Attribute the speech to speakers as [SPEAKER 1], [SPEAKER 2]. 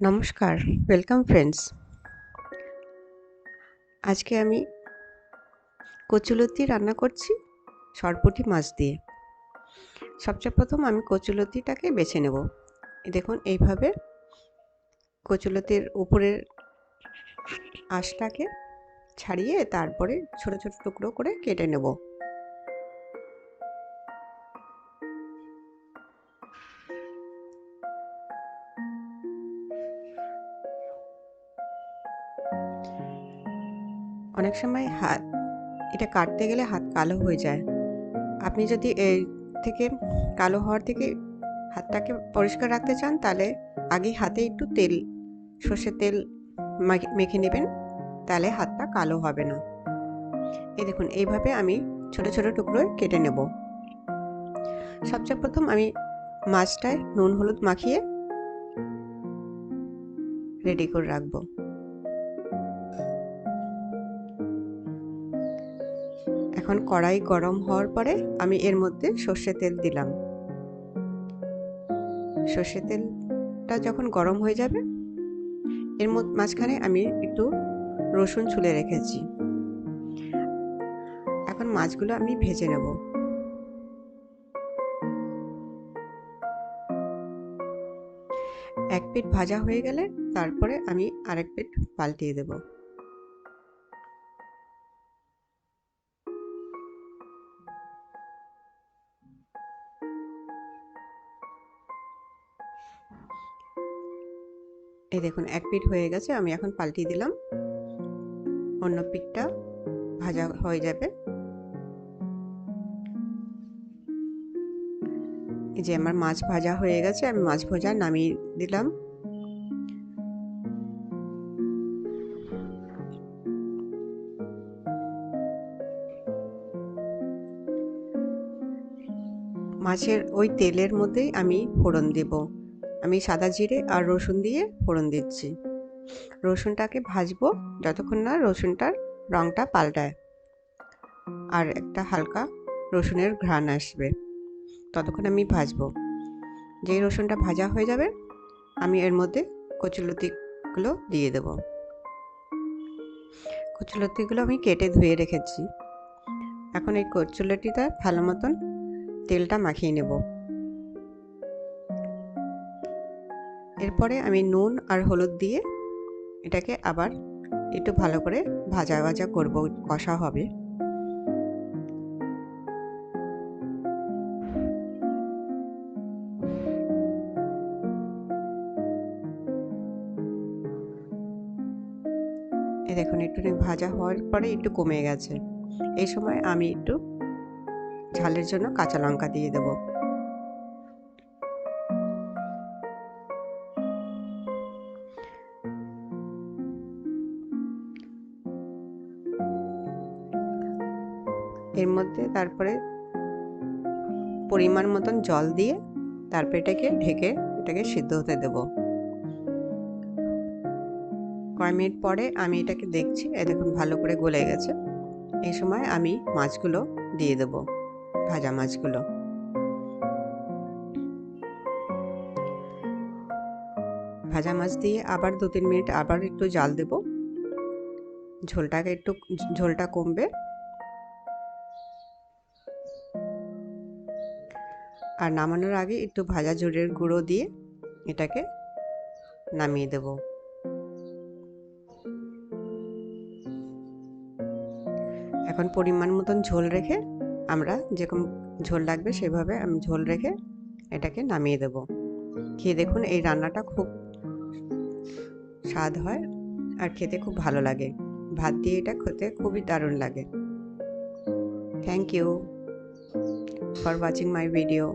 [SPEAKER 1] নমস্কার, welcome friends. আজকে আমি কচুলতি রান্না করছি সরপুঁটি মাছ দিয়ে। সবচেয়ে প্রথম আমি কচুলতিটাকে বেছে নেব। দেখুন এইভাবে কচুলতির উপরের আঁশটাকে ছাড়িয়ে তারপরে ছোট ছোট টুকরো করে কেটে নেব। অনেক সময় এটা কাটতে গেলে হাত কালো হয়ে যায়। আপনি যদি এই থেকে কালো হওয়ার থেকে হাতটাকে পরিষ্কার রাখতে চান তাহলে আগে হাতে একটু সর্ষের তেল মেখে নেবেন, তাহলে হাতটা কালো হবে না। এই দেখুন এইভাবে আমি ছোট ছোট টুকরোয় কেটে নেব। সবচেয়ে প্রথম আমি মাছটায় নুন হলুদ মাখিয়ে রেডি করে রাখবো। এখন কড়াই গরম হওয়ার পরে আমি এর মধ্যে সর্ষের তেল দিলাম। সর্ষের তেলটা যখন গরম হয়ে যাবে এর মাঝখানে আমি একটু রসুন ছুলে রেখেছি। এখন মাছগুলো আমি ভেজে নেব। এক পিঠ ভাজা হয়ে গেলে তারপরে আমি আরেক পিঠ পাল্টিয়ে দেব। এই দেখুন এক পিঠ হয়ে গেছে, আমি এখন পাল্টিয়ে দিলাম। অন্য পিঠটা ভাজা হয়ে যাবে। এই যে আমার মাছ ভাজা হয়ে গেছে, আমি মাছ ভাজা নামিয়ে দিলাম। মাছের ওই তেলের মধ্যেই আমি ফোড়ন দেব। আমি সাদা জিরে আর রসুন দিয়ে ফোড়ন দিচ্ছি। রসুনটাকে ভাজবো যতক্ষণ না রসুনটার রঙটা পাল্টায় আর একটা হালকা রসুনের ঘ্রাণ আসবে, ততক্ষণ আমি ভাজবো। যেই রসুনটা ভাজা হয়ে যাবে আমি এর মধ্যে কচুলতিগুলো দিয়ে দেব। কচুলতিগুলো আমি কেটে ধুয়ে রেখেছি। এখন এই কচুলতিটা ভালো মতন তেলটা মাখিয়ে নেব। এরপরে আমি নুন আর হলুদ দিয়ে এটাকে আবার একটু ভালো করে ভাজা ভাজা করব, কষা হবে। এই দেখুন একটু ভাজা হওয়ার পরে একটু কমে গেছে। এই সময় আমি একটু ঝালের জন্য কাঁচা লঙ্কা দিয়ে দেব। এর মধ্যে তারপরে পরিমাণ মতন জল দিয়ে তারপরে এটাকে ঢেকে সিদ্ধ হতে দেব। কয়েক মিনিট পরে আমি এটাকে দেখছি, এই দেখুন ভালো করে গলে গেছে। এই সময় আমি মাছগুলো দিয়ে দেব, ভাজা মাছগুলো। ভাজা মাছ দিয়ে আবার 2-3 মিনিট আবার একটু জাল দেব। ঝোলটা কমবে। আর নামানোর আগে একটু ভাজা জিরের গুঁড়ো দিয়ে এটাকে নামিয়ে দেব। এখন পরিমাণ মতন ঝোল রেখে আমরা যেরকম ঝোল লাগবে সেভাবে আমি ঝোল রেখে এটাকে নামিয়ে দেব। খেয়ে দেখুন এই রান্নাটা খুব স্বাদ হয় আর খেতে খুব ভালো লাগে। ভাত দিয়ে এটা খেতে খুবই দারুণ লাগে। Thank you for watching my video.